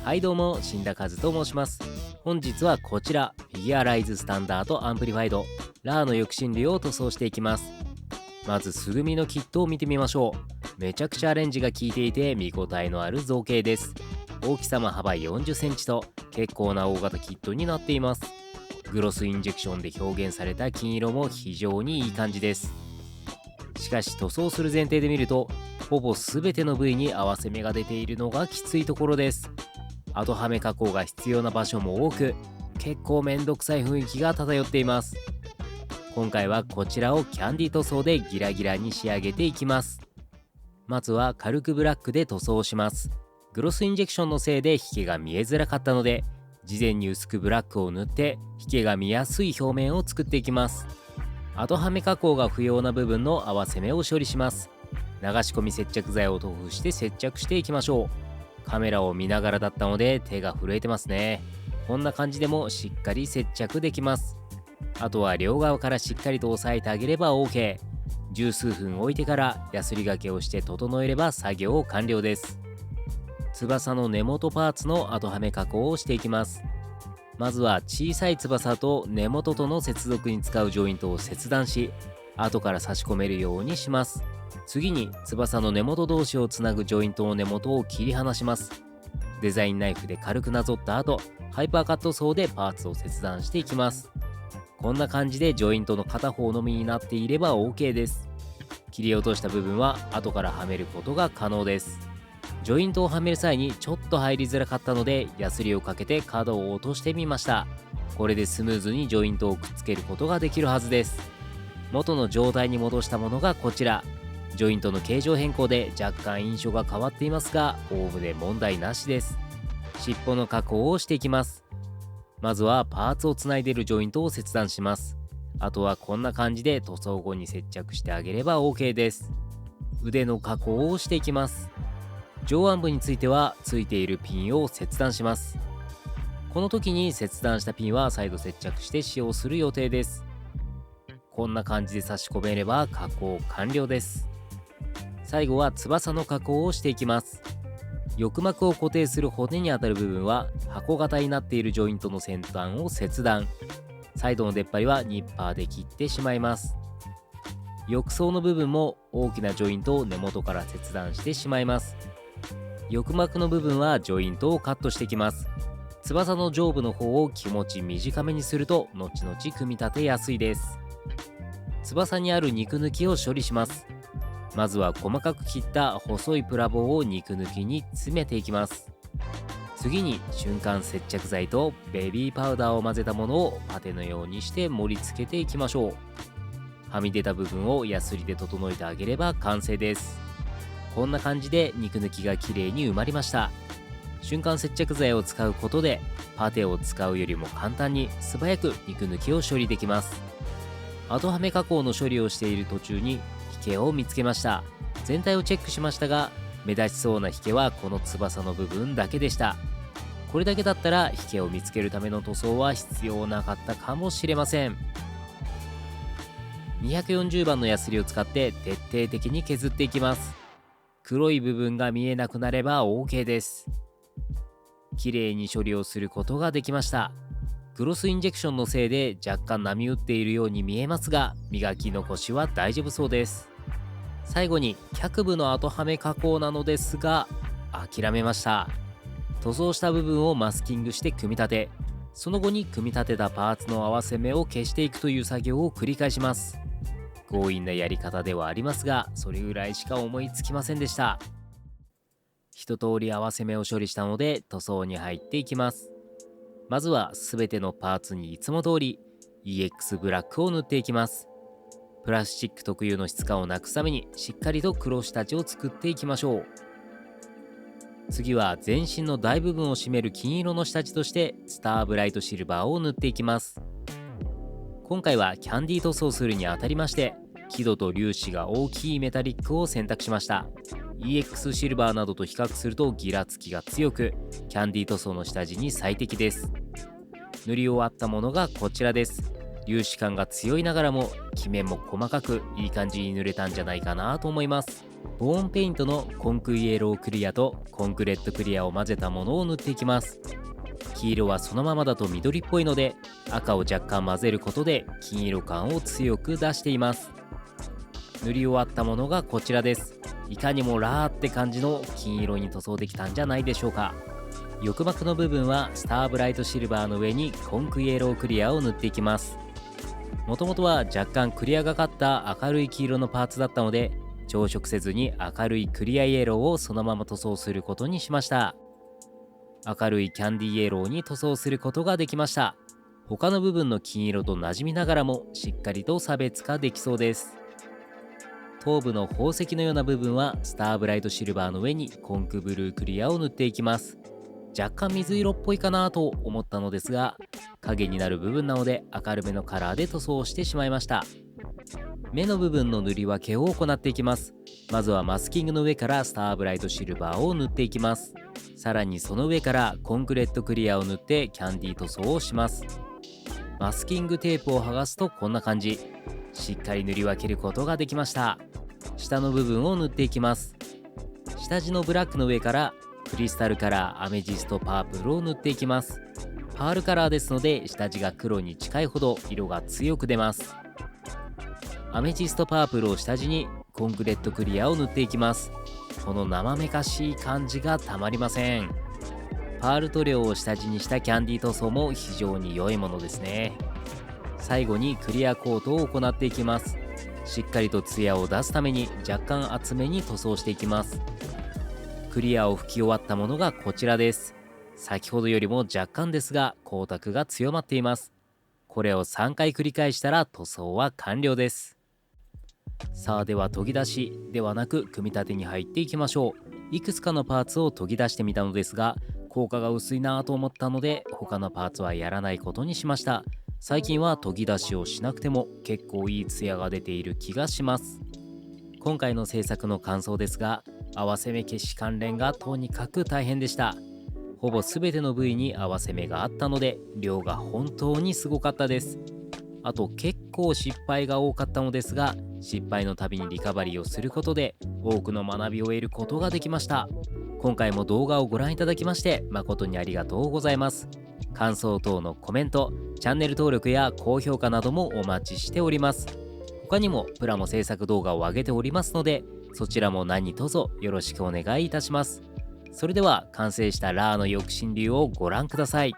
はいどうも、新田和と申します。本日はこちら、フィギュアライズスタンダードアンプリファイドラーの抑振流を塗装していきます。まず素組みのキットを見てみましょう。めちゃくちゃアレンジが効いていて見応えのある造形です。大きさも幅40センチと結構な大型キットになっています。グロスインジェクションで表現された金色も非常にいい感じです。しかし塗装する前提で見ると、ほぼ全ての部位に合わせ目が出ているのがきついところです。後はめ加工が必要な場所も多く、結構めんどくさい雰囲気が漂っています。今回はこちらをキャンディ塗装でギラギラに仕上げていきます。まずは軽くブラックで塗装します。グロスインジェクションのせいで引けが見えづらかったので、事前に薄くブラックを塗って引けが見やすい表面を作っていきます。後はめ加工が不要な部分の合わせ目を処理します。流し込み接着剤を塗布して接着していきましょう。カメラを見ながらだったので手が震えてますね。こんな感じでもしっかり接着できます。あとは両側からしっかりと押さえてあげれば OK。 十数分置いてからヤスリがけをして整えれば作業完了です。翼の根元パーツの後はめ加工をしていきます。まずは小さい翼と根元との接続に使うジョイントを切断し、後から差し込めるようにします。次に翼の根元同士をつなぐジョイントの根元を切り離します。デザインナイフで軽くなぞった後、ハイパーカットソーでパーツを切断していきます。こんな感じでジョイントの片方のみになっていれば OK です。切り落とした部分は後からはめることが可能です。ジョイントをはめる際にちょっと入りづらかったので、ヤスリをかけて角を落としてみました。これでスムーズにジョイントをくっつけることができるはずです。元の状態に戻したものがこちら。ジョイントの形状変更で若干印象が変わっていますが、おおむね問題なしです。尻尾の加工をしていきます。まずはパーツをつないでいるジョイントを切断します。あとはこんな感じで塗装後に接着してあげれば OK です。腕の加工をしていきます。上腕部についてはついているピンを切断します。この時に切断したピンは再度接着して使用する予定です。こんな感じで差し込めれば加工完了です。最後は翼の加工をしていきます。翼膜を固定する骨にあたる部分は箱型になっているジョイントの先端を切断。サイドの出っ張りはニッパーで切ってしまいます。翼層の部分も大きなジョイントを根元から切断してしまいます。翼膜の部分はジョイントをカットしていきます。翼の上部の方を気持ち短めにすると後々組み立てやすいです。翼にある肉抜きを処理します。まずは細かく切った細いプラ棒を肉抜きに詰めていきます。次に瞬間接着剤とベビーパウダーを混ぜたものをパテのようにして盛り付けていきましょう。はみ出た部分をヤスリで整えてあげれば完成です。こんな感じで肉抜きがきれいに埋まりました。瞬間接着剤を使うことでパテを使うよりも簡単に素早く肉抜きを処理できます。後はめ加工の処理をしている途中に引けを見つけました。全体をチェックしましたが、目立ちそうな引けはこの翼の部分だけでした。これだけだったら引けを見つけるための塗装は必要なかったかもしれません。240番のヤスリを使って徹底的に削っていきます。黒い部分が見えなくなれば OK です。綺麗に処理をすることができました。グロスインジェクションのせいで若干波打っているように見えますが、磨き残しは大丈夫そうです。最後に脚部の後はめ加工なのですが、諦めました。塗装した部分をマスキングして組み立て、その後に組み立てたパーツの合わせ目を消していくという作業を繰り返します。強引なやり方ではありますが、それぐらいしか思いつきませんでした。一通り合わせ目を処理したので塗装に入っていきます。まずは全てのパーツにいつも通り EX ブラックを塗っていきます。プラスチック特有の質感をなくすためにしっかりと黒下地を作っていきましょう。次は全身の大部分を占める金色の下地としてスターブライトシルバーを塗っていきます。今回はキャンディ塗装するにあたりまして、輝度と粒子が大きいメタリックを選択しました。 EX シルバーなどと比較するとギラつきが強く、キャンディ塗装の下地に最適です。塗り終わったものがこちらです。粒子感が強いながらもキメも細かくいい感じに塗れたんじゃないかなと思います。ボーンペイントのコンクイエロークリアとコンクレットクリアを混ぜたものを塗っていきます。黄色はそのままだと緑っぽいので、赤を若干混ぜることで金色感を強く出しています。塗り終わったものがこちらです。いかにもラーって感じの金色に塗装できたんじゃないでしょうか。翼膜の部分はスターブライトシルバーの上にコンクイエロークリアを塗っていきます。もともとは若干クリアがかった明るい黄色のパーツだったので、調色せずに明るいクリアイエローをそのまま塗装することにしました。明るいキャンディーイエローに塗装することができました。他の部分の金色と馴染みながらもしっかりと差別化できそうです。頭部の宝石のような部分はスターブライトシルバーの上にコンクブルークリアを塗っていきます。若干水色っぽいかなと思ったのですが、影になる部分なので明るめのカラーで塗装してしまいました。目の部分の塗り分けを行っていきます。まずはマスキングの上からスターブライトシルバーを塗っていきます。さらにその上からコンクレットクリアを塗ってキャンディー塗装をします。マスキングテープを剥がすとこんな感じ。しっかり塗り分けることができました。下の部分を塗っていきます。下地のブラックの上からクリスタルカラーアメジストパープルを塗っていきます。パールカラーですので下地が黒に近いほど色が強く出ます。アメジストパープルを下地にコンクレットクリアを塗っていきます。この生めかしい感じがたまりません。パール塗料を下地にしたキャンディー塗装も非常に良いものですね。最後にクリアコートを行っていきます。しっかりとツヤを出すために若干厚めに塗装していきます。クリアを拭き終わったものがこちらです。先ほどよりも若干ですが光沢が強まっています。これを3回繰り返したら塗装は完了です。さあでは研ぎ出しではなく組み立てに入っていきましょう。いくつかのパーツを研ぎ出してみたのですが効果が薄いなぁと思ったので他のパーツはやらないことにしました。最近は研ぎ出しをしなくても結構いいツヤが出ている気がします。今回の制作の感想ですが、合わせ目消し関連がとにかく大変でした。ほぼ全ての部位に合わせ目があったので量が本当にすごかったです。あと結構失敗が多かったのですが、失敗のたびにリカバリーをすることで多くの学びを得ることができました。今回も動画をご覧いただきまして誠にありがとうございます。感想等のコメント、チャンネル登録や高評価などもお待ちしております。他にもプラモ制作動画を上げておりますので、そちらも何卒よろしくお願いいたします。それでは完成したラーの翼神竜をご覧ください。